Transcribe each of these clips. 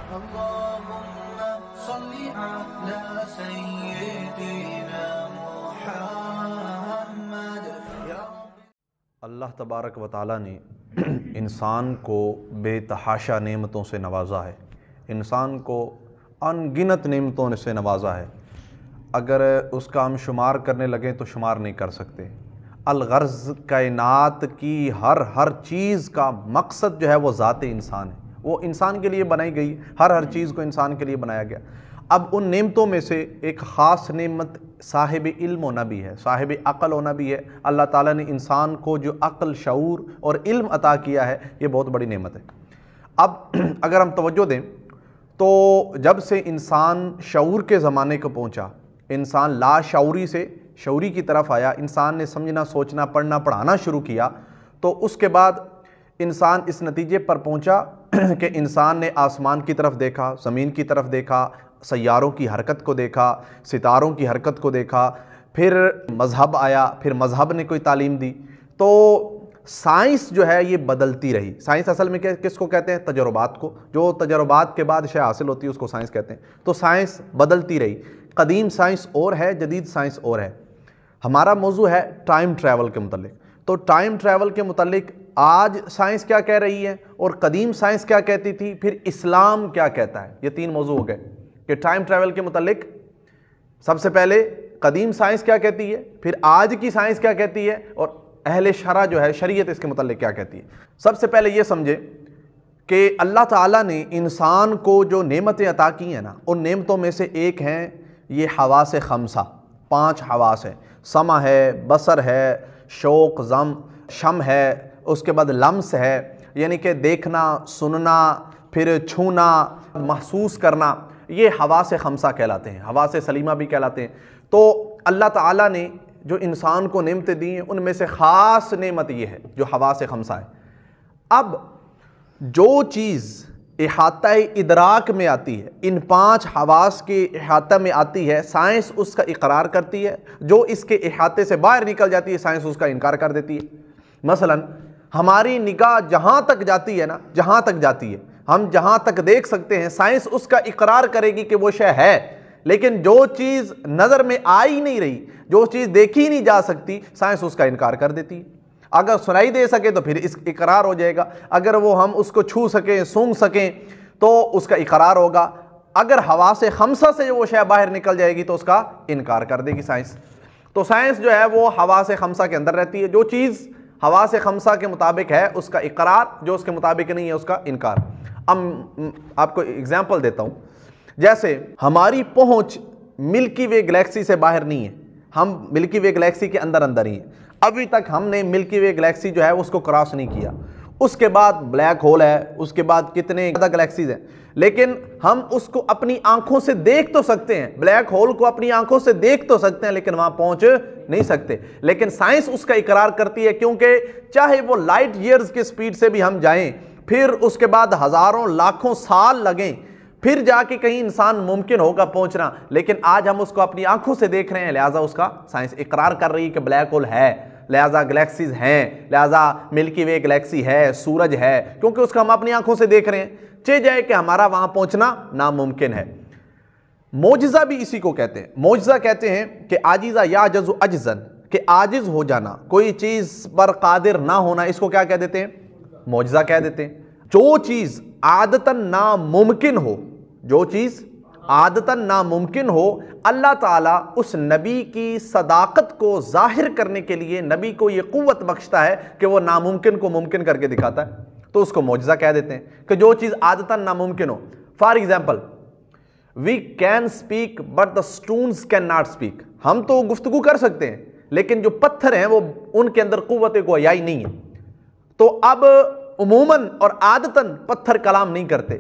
اللهم صل على سيدنا محمد یا اللہ تبارک و تعالیٰ نے انسان کو بے تحاشا نعمتوں سے نوازا ہے، انسان کو ان گنت نعمتوں سے نوازا ہے۔ اگر اس کا ہم شمار کرنے لگیں تو شمار نہیں کر سکتے۔ الغرض کائنات کی ہر چیز کا مقصد جو ہے وہ ذات انسان ہے، وہ انسان کے لیے بنائی گئی، ہر چیز کو انسان کے لیے بنایا گیا۔ اب ان نعمتوں میں سے ایک خاص نعمت صاحب علم ہونا بھی ہے، صاحب عقل ہونا بھی ہے۔ اللہ تعالیٰ نے انسان کو جو عقل، شعور اور علم عطا کیا ہے، یہ بہت بڑی نعمت ہے۔ اب اگر ہم توجہ دیں تو جب سے انسان شعور کے زمانے کو پہنچا، انسان لا شعوری سے شعوری کی طرف آیا، انسان نے سمجھنا، سوچنا، پڑھنا، پڑھانا شروع کیا، تو اس کے بعد انسان اس نتیجے پر پہنچا کہ انسان نے آسمان کی طرف دیکھا، زمین کی طرف دیکھا، سیاروں کی حرکت کو دیکھا، ستاروں کی حرکت کو دیکھا، پھر مذہب آیا، پھر مذہب نے کوئی تعلیم دی، تو سائنس جو ہے یہ بدلتی رہی۔ سائنس اصل میں کس کو کہتے ہیں؟ تجربات کو۔ جو تجربات کے بعد شے حاصل ہوتی ہے اس کو سائنس کہتے ہیں۔ تو سائنس بدلتی رہی، قدیم سائنس اور ہے، جدید سائنس اور ہے۔ ہمارا موضوع ہے ٹائم ٹریول کے متعلق۔ تو ٹائم ٹریول کے متعلق آج سائنس کیا کہہ رہی ہے اور قدیم سائنس کیا کہتی تھی، پھر اسلام کیا کہتا ہے، یہ تین موضوع ہو گئے کہ ٹائم ٹریول کے متعلق سب سے پہلے قدیم سائنس کیا کہتی ہے، پھر آج کی سائنس کیا کہتی ہے، اور اہل شرع جو ہے شریعت اس کے متعلق کیا کہتی ہے۔ سب سے پہلے یہ سمجھے کہ اللہ تعالیٰ نے انسان کو جو نعمتیں عطا کی ہیں نا، ان نعمتوں میں سے ایک ہیں یہ حواس خمسہ، 5 حواس ہیں۔ سمع ہے، بصر ہے، شوق، شم ہے، اس کے بعد لمس ہے، یعنی کہ دیکھنا، سننا، پھر چھونا، محسوس کرنا، یہ حواس خمسہ کہلاتے ہیں، حواس سلیمہ بھی کہلاتے ہیں۔ تو اللہ تعالیٰ نے جو انسان کو نعمتیں دی ہیں ان میں سے خاص نعمت یہ ہے جو حواس خمسہ ہے۔ اب جو چیز احاطہ ادراک میں آتی ہے، ان 5 حواس کے احاطہ میں آتی ہے، سائنس اس کا اقرار کرتی ہے۔ جو اس کے احاطے سے باہر نکل جاتی ہے سائنس اس کا انکار کر دیتی ہے۔ مثلا ہماری نگاہ جہاں تک جاتی ہے نا، جہاں تک جاتی ہے، ہم جہاں تک دیکھ سکتے ہیں سائنس اس کا اقرار کرے گی کہ وہ شے ہے، لیکن جو چیز نظر میں آ ہی نہیں رہی، جو چیز دیکھی نہیں جا سکتی، سائنس اس کا انکار کر دیتی ہے۔ اگر سنائی دے سکے تو پھر اس اقرار ہو جائے گا، اگر وہ ہم اس کو چھو سکیں، سونگھ سکیں تو اس کا اقرار ہوگا، اگر حواس خمسہ سے وہ شے باہر نکل جائے گی تو اس کا انکار کر دے گی سائنس۔ تو سائنس جو ہے وہ حواس خمسہ کے اندر رہتی ہے، جو چیز حواس خمسہ کے مطابق ہے اس کا اقرار، جو اس کے مطابق نہیں ہے اس کا انکار۔ اب آپ کو اگزامپل دیتا ہوں، جیسے ہماری پہنچ ملکی وے گلیکسی سے باہر نہیں ہے، ہم ملکی وے گلیکسی کے اندر ہی ہیں، ابھی تک ہم نے ملکی وے گلیکسی جو ہے اس کو کراس نہیں کیا۔ اس کے بعد بلیک ہول ہے، اس کے بعد کتنے زیادہ گلیکسیز ہیں، لیکن ہم اس کو اپنی آنکھوں سے دیکھ تو سکتے ہیں، بلیک ہول کو اپنی آنکھوں سے دیکھ تو سکتے ہیں لیکن وہاں پہنچ نہیں سکتے۔ لیکن سائنس اس کا اقرار کرتی ہے، کیونکہ چاہے وہ لائٹ ایئرز کی سپیڈ سے بھی ہم جائیں، پھر اس کے بعد ہزاروں لاکھوں سال لگیں، پھر جا کے کہیں انسان ممکن ہوگا پہنچنا، لیکن آج ہم اس کو اپنی آنکھوں سے دیکھ رہے ہیں، لہٰذا اس کا سائنس اقرار کر رہی ہے کہ بلیک ہول ہے، لہٰذا گلیکسیز ہیں، لہٰذا ملکی وے گلیکسی ہے، سورج ہے، کیونکہ اس کو ہم اپنی آنکھوں سے دیکھ رہے ہیں، چہ جائے کہ ہمارا وہاں پہنچنا ناممکن ہے۔ معجزہ بھی اسی کو کہتے ہیں۔ معجزہ کہتے ہیں کہ عاجزہ یعجز عجزن، کہ عاجز ہو جانا، کوئی چیز پر قادر نہ ہونا، اس کو کیا کہہ دیتے ہیں؟ معجزہ کہہ دیتے ہیں۔ جو چیز عادتاً ناممکن ہو، جو چیز عادتاً ناممکن ہو، اللہ تعالیٰ اس نبی کی صداقت کو ظاہر کرنے کے لیے نبی کو یہ قوت بخشتا ہے کہ وہ ناممکن کو ممکن کر کے دکھاتا ہے، تو اس کو معجزہ کہہ دیتے ہیں کہ جو چیز عادتاً ناممکن ہو۔ For example we can speak but the stones can not speak, ہم تو گفتگو کر سکتے ہیں لیکن جو پتھر ہیں وہ ان کے اندر قوت گویائی نہیں ہے۔ تو اب عموماً اور عادتاً پتھر کلام نہیں کرتے،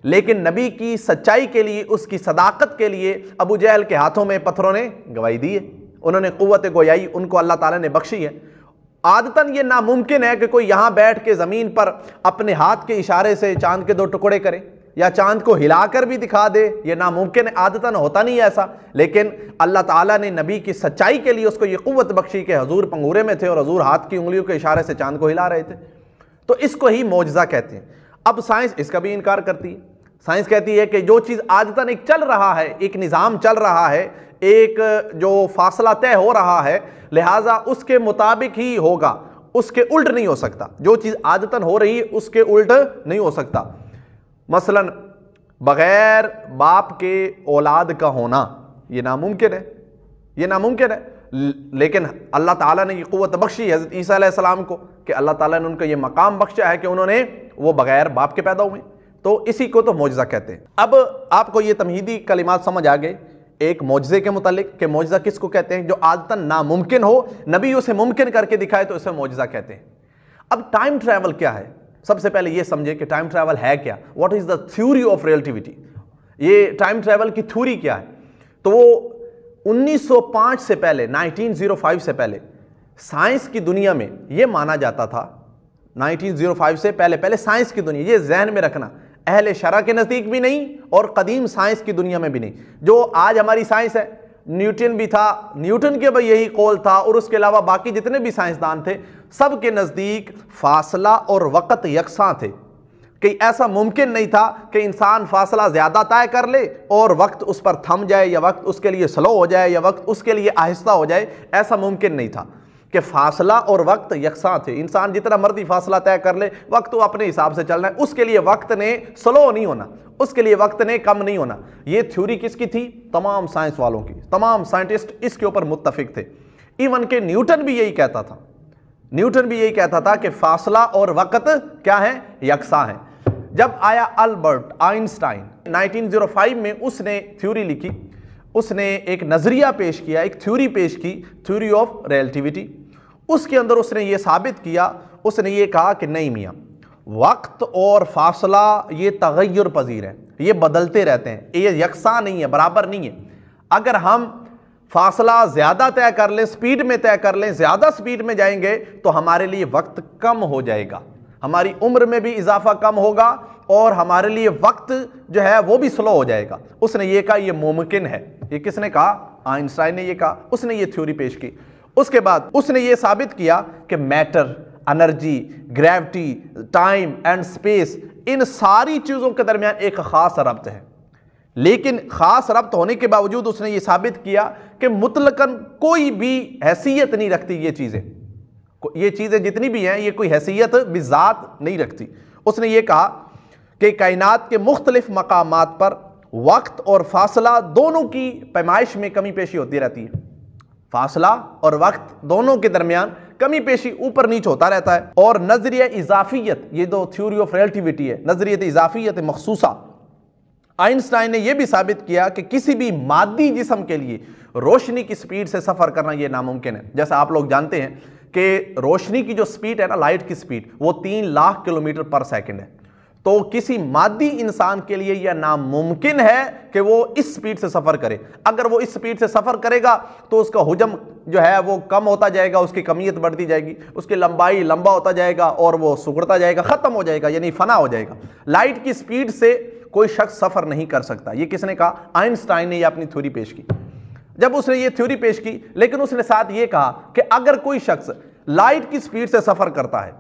لیکن نبی کی سچائی کے لیے، اس کی صداقت کے لیے ابو جہل کے ہاتھوں میں پتھروں نے گواہی دی ہے، انہوں نے قوت گویائی ان کو اللہ تعالیٰ نے بخشی ہے۔ عادتاً یہ ناممکن ہے کہ کوئی یہاں بیٹھ کے زمین پر اپنے ہاتھ کے اشارے سے چاند کے 2 ٹکڑے کرے یا چاند کو ہلا کر بھی دکھا دے، یہ ناممکن ہے، عادتاً ہوتا نہیں ہے ایسا، لیکن اللہ تعالیٰ نے نبی کی سچائی کے لیے اس کو یہ قوت بخشی کہ حضور پنگورے میں تھے اور حضور ہاتھ کی انگلیوں کے اشارے سے چاند کو ہلا رہے تھے، تو اس کو ہی معجزہ کہتے ہیں۔ اب سائنس اس کا بھی انکار کرتی ہے۔ سائنس کہتی ہے کہ جو چیز عادتاً ایک چل رہا ہے، ایک نظام چل رہا ہے، ایک جو فاصلہ طے ہو رہا ہے، لہٰذا اس کے مطابق ہی ہوگا، اس کے الٹ نہیں ہو سکتا۔ جو چیز عادتاً ہو رہی ہے اس کے الٹ نہیں ہو سکتا۔ مثلاً بغیر باپ کے اولاد کا ہونا یہ ناممکن ہے، یہ ناممکن ہے، لیکن اللہ تعالیٰ نے یہ قوت بخشی حضرت عیسیٰ علیہ السلام کو کہ اللہ تعالیٰ نے ان کو یہ مقام بخشا ہے کہ انہوں نے وہ بغیر باپ کے پیدا ہوئے، تو اسی کو تو معجزہ کہتے ہیں۔ اب آپ کو یہ تمہیدی کلمات سمجھ آ گئے ایک معجزے کے متعلق کہ معجزہ کس کو کہتے ہیں؟ جو عادتاً ناممکن ہو، نبی اسے ممکن کر کے دکھائے تو اسے معجزہ کہتے ہیں۔ اب ٹائم ٹریول کیا ہے؟ سب سے پہلے یہ سمجھے کہ ٹائم ٹریول ہے کیا، what is the theory of relativity, یہ ٹائم ٹریول کی تھیوری کیا ہے؟ تو وہ 1905 سے پہلے، 1905 سے پہلے سائنس کی دنیا میں یہ مانا جاتا تھا، 1905 سے پہلے سائنس کی دنیا، یہ ذہن میں رکھنا، اہل شرع کے نزدیک بھی نہیں اور قدیم سائنس کی دنیا میں بھی نہیں۔ جو آج ہماری سائنس ہے، نیوٹن بھی تھا، نیوٹن کے بھی یہی قول تھا، اور اس کے علاوہ باقی جتنے بھی سائنسدان تھے سب کے نزدیک فاصلہ اور وقت یکساں تھے، کہ ایسا ممکن نہیں تھا کہ انسان فاصلہ زیادہ طے کر لے اور وقت اس پر تھم جائے، یا وقت اس کے لیے سلو ہو جائے، یا وقت اس کے لیے آہستہ ہو جائے، ایسا ممکن نہیں تھا کہ فاصلہ اور وقت یکساں تھے۔ انسان جتنا مرضی فاصلہ طے کر لے، وقت وہ اپنے حساب سے چلنا ہے، اس کے لیے وقت نے سلو نہیں ہونا، اس کے لیے وقت نے کم نہیں ہونا۔ یہ تھیوری کس کی تھی؟ تمام سائنس والوں کی، تمام سائنٹسٹ اس کے اوپر متفق تھے، ایون کہ نیوٹن بھی یہی کہتا تھا، نیوٹن بھی یہی کہتا تھا کہ فاصلہ اور وقت کیا ہے؟ یکساں ہیں۔ جب آیا البرٹ آئنسٹائن 1905 میں، اس نے تھیوری لکھی، اس نے ایک نظریہ پیش کیا، ایک تھیوری پیش کی، تھیوری آف ریلیٹیوٹی۔ اس کے اندر اس نے یہ ثابت کیا، اس نے یہ کہا کہ نہیں میاں، وقت اور فاصلہ یہ تغیر پذیر ہے، یہ بدلتے رہتے ہیں، یہ یکساں نہیں ہے، برابر نہیں ہے۔ اگر ہم فاصلہ زیادہ طے کر لیں، سپیڈ میں طے کر لیں، زیادہ سپیڈ میں جائیں گے تو ہمارے لیے وقت کم ہو جائے گا، ہماری عمر میں بھی اضافہ کم ہوگا، اور ہمارے لیے وقت جو ہے وہ بھی سلو ہو جائے گا۔ اس نے یہ کہا یہ ممکن ہے۔ یہ کس نے کہا؟ آئنسٹائن نے یہ کہا، اس نے یہ تھیوری پیش کی۔ اس کے بعد اس نے یہ ثابت کیا کہ matter, energy, gravity, time and space, ان ساری چیزوں کے درمیان ایک خاص ربط ہے، لیکن خاص ربط ہونے کے باوجود اس نے یہ ثابت کیا کہ مطلقاً کوئی بھی حیثیت نہیں رکھتی یہ چیزیں جتنی بھی ہیں، یہ کوئی حیثیت بذات نہیں رکھتی۔ اس نے یہ کہا کہ کائنات کے مختلف مقامات پر وقت اور فاصلہ دونوں کی پیمائش میں کمی پیشی ہوتی رہتی ہے، فاصلہ اور وقت دونوں کے درمیان کمی پیشی اوپر نیچ ہوتا رہتا ہے۔ اور نظریہ اضافیت، یہ جو تھیوری آف ریلیٹیوٹی ہے، نظریہ اضافیت مخصوصہ، آئنسٹائن نے یہ بھی ثابت کیا کہ کسی بھی مادی جسم کے لیے روشنی کی سپیڈ سے سفر کرنا یہ ناممکن ہے۔ جیسا آپ لوگ جانتے ہیں کہ روشنی کی جو سپیڈ ہے نا، لائٹ کی سپیڈ، وہ 3 لاکھ کلومیٹر پر سیکنڈ ہے، تو کسی مادی انسان کے لیے یہ ناممکن ہے کہ وہ اس سپیڈ سے سفر کرے۔ اگر وہ اس سپیڈ سے سفر کرے گا تو اس کا حجم جو ہے وہ کم ہوتا جائے گا، اس کی کمیت بڑھتی جائے گی، اس کی لمبائی لمبا ہوتا جائے گا، اور وہ سکڑتا جائے گا، ختم ہو جائے گا، یعنی فنا ہو جائے گا۔ لائٹ کی سپیڈ سے کوئی شخص سفر نہیں کر سکتا۔ یہ کس نے کہا؟ آئنسٹائن نے یہ اپنی تھیوری پیش کی۔ جب اس نے یہ تھیوری پیش کی، لیکن اس نے ساتھ یہ کہا کہ اگر کوئی شخص لائٹ کی سپیڈ سے سفر کرتا ہے،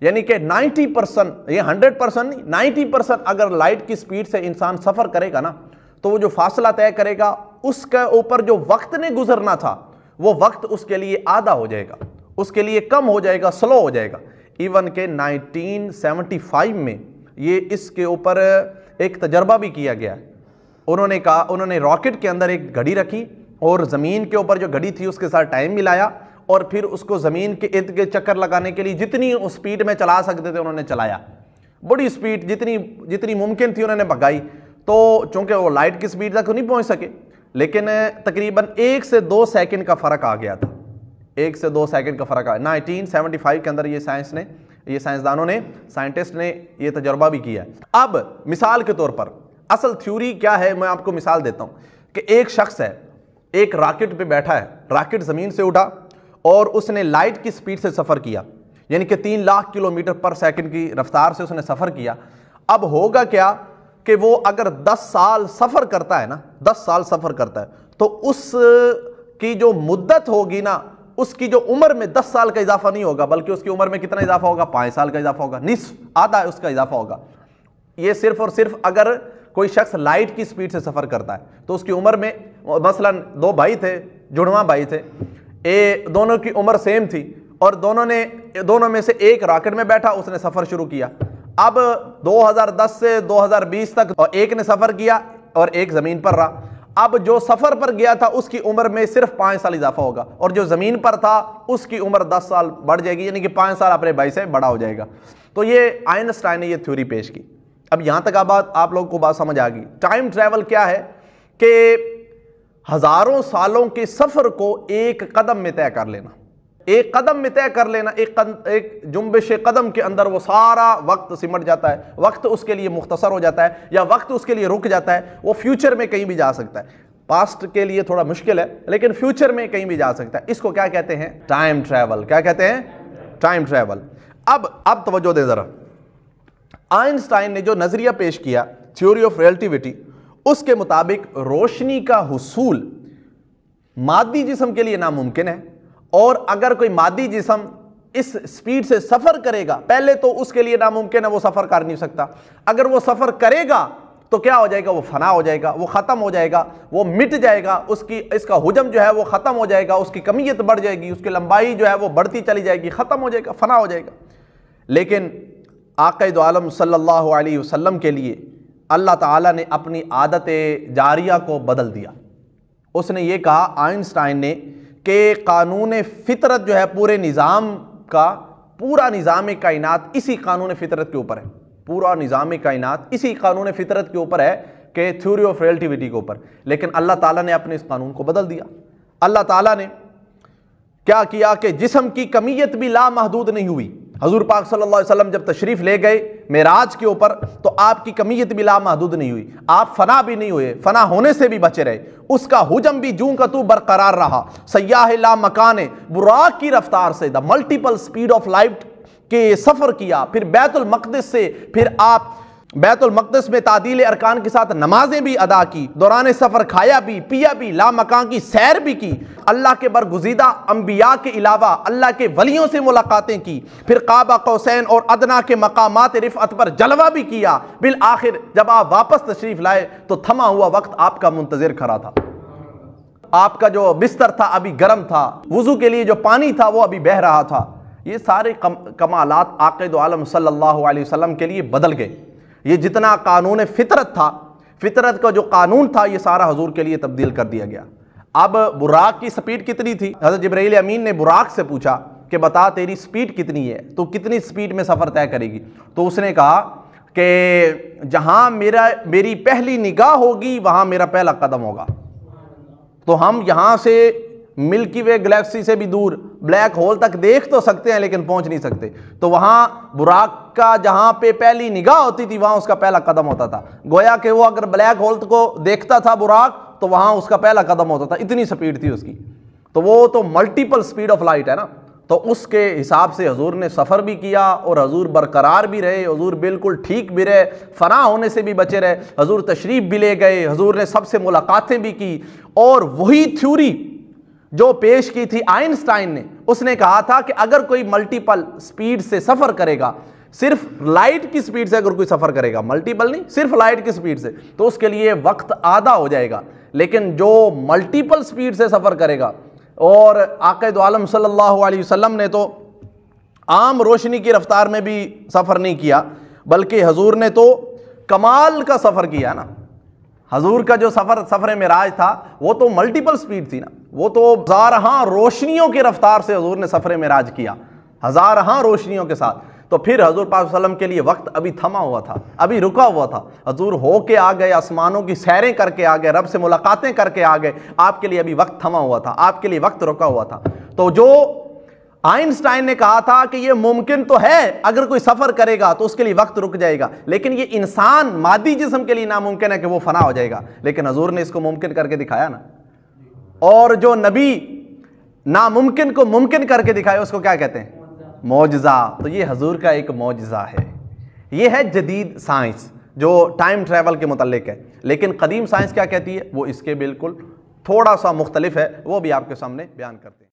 یعنی کہ 90%، یہ 100% نہیں، 90% اگر لائٹ کی سپیڈ سے انسان سفر کرے گا نا، تو وہ جو فاصلہ طے کرے گا اس کے اوپر جو وقت نے گزرنا تھا وہ وقت اس کے لیے آدھا ہو جائے گا، اس کے لیے کم ہو جائے گا، سلو ہو جائے گا۔ ایون کہ 1975 میں یہ اس کے اوپر ایک تجربہ بھی کیا گیا ہے۔ انہوں نے راکٹ کے اندر ایک گھڑی رکھی، اور زمین کے اوپر جو گھڑی تھی اس کے ساتھ ٹائم ملایا، اور پھر اس کو زمین کے ارد گرد چکر لگانے کے لیے جتنی سپیڈ میں چلا سکتے تھے انہوں نے چلایا، بڑی سپیڈ جتنی ممکن تھی انہوں نے بھگائی۔ تو چونکہ وہ لائٹ کی سپیڈ تک نہیں پہنچ سکے، لیکن تقریباً 1 سے 2 سیکنڈ کا فرق آ گیا تھا، 1 سے 2 سیکنڈ کا فرق آیا۔ 1975 کے اندر یہ سائنسدانوں نے، سائنٹسٹ نے یہ تجربہ بھی کیا ہے۔ اب مثال کے طور پر اصل تھیوری کیا ہے، میں آپ کو مثال دیتا ہوں کہ ایک شخص ہے، ایک راکٹ پہ بیٹھا ہے، راکٹ زمین سے اٹھا اور اس نے لائٹ کی سپیڈ سے سفر کیا، یعنی کہ 3 لاکھ کلومیٹر پر سیکنڈ کی رفتار سے اس نے سفر کیا۔ اب ہوگا کیا کہ وہ اگر 10 سال سفر کرتا ہے نا، 10 سال سفر کرتا ہے، تو اس کی جو مدت ہوگی نا، اس کی جو عمر میں 10 سال کا اضافہ نہیں ہوگا، بلکہ اس کی عمر میں کتنا اضافہ ہوگا؟ 5 سال کا اضافہ ہوگا، نصف، آدھا اس کا اضافہ ہوگا۔ یہ صرف اور صرف اگر کوئی شخص لائٹ کی سپیڈ سے سفر کرتا ہے تو اس کی عمر میں مثلا 2 بھائی تھے، جڑواں بھائی تھے، دونوں کی عمر سیم تھی اور دونوں میں سے ایک راکٹ میں بیٹھا، اس نے سفر شروع کیا۔ اب 2010 سے 2020 تک ایک نے سفر کیا اور ایک زمین پر رہا۔ اب جو سفر پر گیا تھا اس کی عمر میں صرف 5 سال اضافہ ہوگا، اور جو زمین پر تھا اس کی عمر 10 سال بڑھ جائے گی، یعنی کہ 5 سال اپنے بھائی سے بڑا ہو جائے گا۔ تو یہ آئنسٹائن نے یہ تھیوری پیش کی۔ اب یہاں تک آپ لوگوں کو بات سمجھ آ گئی۔ ٹائم ٹریول کیا ہے کہ ہزاروں سالوں کے سفر کو ایک قدم میں طے کر لینا، ایک قدم میں طے کر لینا، ایک جنبش قدم کے اندر وہ سارا وقت سمٹ جاتا ہے، وقت اس کے لیے مختصر ہو جاتا ہے یا وقت اس کے لیے رک جاتا ہے، وہ فیوچر میں کہیں بھی جا سکتا ہے۔ پاسٹ کے لیے تھوڑا مشکل ہے لیکن فیوچر میں کہیں بھی جا سکتا ہے۔ اس کو کیا کہتے ہیں؟ Time travel. کیا کہتے ہیں؟ Time travel. اب توجہ دے ذرا، آئنسٹائن نے جو نظریہ پیش کیا تھیوری آف ریلیٹیوٹی، اس کے مطابق روشنی کا حصول مادی جسم کے لیے ناممکن ہے، اور اگر کوئی مادی جسم اس سپیڈ سے سفر کرے گا، پہلے تو اس کے لیے ناممکن ہے، وہ سفر کر نہیں سکتا۔ اگر وہ سفر کرے گا تو کیا ہو جائے گا؟ وہ فنا ہو جائے گا، وہ ختم ہو جائے گا، وہ مٹ جائے گا، اس کا حجم جو ہے وہ ختم ہو جائے گا، اس کی کمیت بڑھ جائے گی، اس کی لمبائی جو ہے وہ بڑھتی چلی جائے گی، ختم ہو جائے گا، فنا ہو جائے گا۔ لیکن آقا دو عالم صلی اللہ علیہ وسلم کے لیے اللہ تعالیٰ نے اپنی عادت جاریہ کو بدل دیا۔ اس نے یہ کہا آئنسٹائن نے کہ قانون فطرت جو ہے پورے نظام کا، پورا نظام کائنات اسی قانون فطرت کے اوپر ہے، پورا نظام کائنات اسی قانون فطرت کے اوپر ہے کہ تھیوری آف ریلیٹیوٹی کے اوپر۔ لیکن اللہ تعالیٰ نے اپنے اس قانون کو بدل دیا۔ اللہ تعالیٰ نے کیا کیا کہ جسم کی کمیت بھی لامحدود نہیں ہوئی۔ حضور پاک صلی اللہ علیہ وسلم جب تشریف لے گئے معراج کے اوپر تو آپ کی کمیت بھی لامحدود نہیں ہوئی، آپ فنا بھی نہیں ہوئے، فنا ہونے سے بھی بچے رہے، اس کا حجم بھی جوں کا تو برقرار رہا۔ سیاح لا مکان، براق کی رفتار سے، the multiple speed of light کے سفر کیا، پھر بیت المقدس سے، پھر آپ بیت المقدس میں تعدیل ارکان کے ساتھ نمازیں بھی ادا کی، دوران سفر کھایا بھی پیا بھی، لامکان کی سیر بھی کی، اللہ کے برگزیدہ انبیاء کے علاوہ اللہ کے ولیوں سے ملاقاتیں کی، پھر قاب قوسین اور ادنا کے مقامات رفعت پر جلوہ بھی کیا۔ بالآخر جب آپ واپس تشریف لائے تو تھما ہوا وقت آپ کا منتظر کھڑا تھا، آپ کا جو بستر تھا ابھی گرم تھا، وضو کے لیے جو پانی تھا وہ ابھی بہہ رہا تھا۔ یہ سارے کمالات آقا دو عالم صلی اللہ علیہ وسلم کے لیے بدل گئے۔ یہ جتنا قانون فطرت تھا، فطرت کا جو قانون تھا، یہ سارا حضور کے لیے تبدیل کر دیا گیا۔ اب براق کی سپیڈ کتنی تھی؟ حضرت جبرائیل امین نے براق سے پوچھا کہ بتا تیری سپیڈ کتنی ہے، تو کتنی سپیڈ میں سفر طے کرے گی؟ تو اس نے کہا کہ جہاں میری پہلی نگاہ ہوگی وہاں میرا پہلا قدم ہوگا۔ تو ہم یہاں سے ملکی وے گلیکسی سے بھی دور بلیک ہول تک دیکھ تو سکتے ہیں لیکن پہنچ نہیں سکتے، تو وہاں براق کا جہاں پہ پہلی نگاہ ہوتی تھی وہاں اس کا پہلا قدم ہوتا تھا۔ گویا کہ وہ اگر بلیک ہول کو دیکھتا تھا براق تو وہاں اس کا پہلا قدم ہوتا تھا، اتنی سپیڈ تھی اس کی۔ تو وہ تو ملٹیپل سپیڈ آف لائٹ ہے نا، تو اس کے حساب سے حضور نے سفر بھی کیا اور حضور برقرار بھی رہے، حضور بالکل ٹھیک بھی رہے، فنا ہونے سے بھی بچے رہے، حضور تشریف بھی لے گئے، حضور نے سب سے ملاقاتیں بھی کی، اور وہی تھیوری جو پیش کی تھی آئنسٹائن نے، اس نے کہا تھا کہ اگر کوئی ملٹیپل سپیڈ سے سفر کرے گا، صرف لائٹ کی سپیڈ سے اگر کوئی سفر کرے گا، ملٹیپل نہیں، صرف لائٹ کی سپیڈ سے، تو اس کے لیے وقت آدھا ہو جائے گا۔ لیکن جو ملٹیپل سپیڈ سے سفر کرے گا، اور آقا دو عالم صلی اللہ علیہ وسلم نے تو عام روشنی کی رفتار میں بھی سفر نہیں کیا، بلکہ حضور نے تو کمال کا سفر کیا نا۔ حضور کا جو سفر معراج تھا وہ تو ملٹیپل سپیڈ تھی نا، وہ تو ہزارہاں روشنیوں کی رفتار سے حضور نے سفر معراج کیا، ہزارہاں روشنیوں کے ساتھ۔ تو پھر حضور پاک صلی اللہ علیہ وسلم کے لیے وقت ابھی تھما ہوا تھا، ابھی رکا ہوا تھا، حضور ہو کے آ گئے، آسمانوں کی سیریں کر کے آ گئے، رب سے ملاقاتیں کر کے آ گئے، آپ کے لیے ابھی وقت تھما ہوا تھا، آپ کے لیے وقت رکا ہوا تھا۔ تو جو آئنسٹائن نے کہا تھا کہ یہ ممکن تو ہے، اگر کوئی سفر کرے گا تو اس کے لیے وقت رک جائے گا، لیکن یہ انسان مادی جسم کے لیے ناممکن ہے کہ وہ فنا ہو جائے گا، لیکن حضور نے اس کو ممکن کر کے دکھایا نا۔ اور جو نبی ناممکن کو ممکن کر کے دکھائے اس کو کیا کہتے ہیں؟ معجزہ۔ تو یہ حضور کا ایک معجزہ ہے۔ یہ ہے جدید سائنس جو ٹائم ٹریول کے متعلق ہے، لیکن قدیم سائنس کیا کہتی ہے وہ اس کے بالکل تھوڑا سا مختلف ہے، وہ بھی آپ کے سامنے بیان کرتے ہیں۔